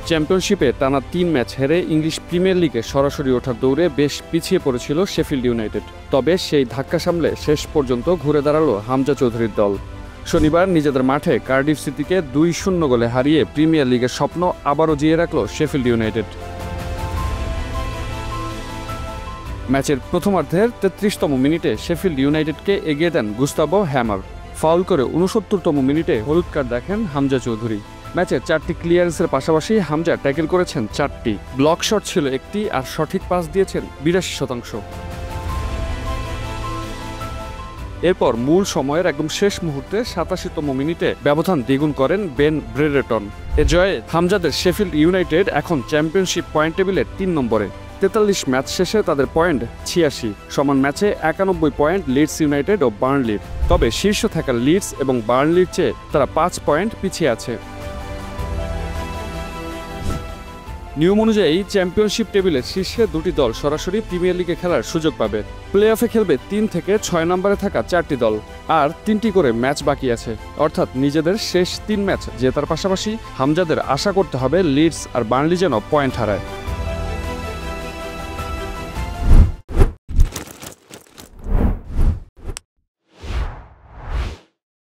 চ্যাম্পিয়নশিপে টানা ৩ ম্যাচ হেরে ইংলিশ প্রিমিয়ার লিগে সরাসরি ওঠার দৌড়ে বেশ পিছিয়ে পড়েছিল শেফিল্ড ইউনাইটেড। তবে সেই ধাক্কা সামলে শেষ পর্যন্ত ঘুরে দাঁড়ালো হামজা চৌধুরীর দল। শনিবার নিজেদের মাঠে কার্ডিফ সিটিকে ২-০ গোলে হারিয়ে প্রিমিয়ার লিগের স্বপ্ন আবারও জিয়ে রাখল শেফিল্ড ইউনাইটেড। ম্যাচের প্রথমার্ধের ৩৩তম মিনিটে শেফিল্ড ইউনাইটেডকে এগিয়ে দেন গুস্তাভো হ্যামার। ফাউল করে ৬৯তম মিনিটে হলুদ কার্ড দেখেন হামজা চৌধুরী। ম্যাচে ৪টি ক্লিয়ারেন্সের পাশাপাশি হামজা ট্যাকেল করেছেন ৪টি, ব্লক শট ছিল ১টি আর সঠিক পাস দিয়েছেন ৮২%। এরপর মূল সময়ের একদম শেষ মুহূর্তে ৮৭তম মিনিটে ব্যবধান দ্বিগুণ করেন বেন ব্রেরেটন। এ জয়ে হামজাদের শেফিল্ড ইউনাইটেড এখন চ্যাম্পিয়নশিপ পয়েন্ট টেবিলের ৩ নম্বরে। ৪৩ ম্যাচ শেষে তাদের পয়েন্ট ৮৬, সমান ম্যাচে ৯১ পয়েন্ট লিডস ইউনাইটেড ও বার্নলির। তবে শীর্ষ থাকা লিডস এবং বার্নলির চেয়ে তারা ৫ পয়েন্ট পিছিয়ে আছে। নিয়ম অনুযায়ী চ্যাম্পিয়নশিপ টেবিলের শীর্ষে দুটি দল সরাসরি প্রিমিয়ার লিগে খেলার সুযোগ পাবে। প্লে অফে খেলবে ৩ থেকে ৬ নম্বরে থাকা ৪টি দল, আর ৩টি করে ম্যাচ বাকি আছে। অর্থাৎ নিজেদের শেষ ৩ ম্যাচ জেতার পাশাপাশি হামজাদের আশা করতে হবে লিডস আর বার্নলি যেন পয়েন্ট হারায়।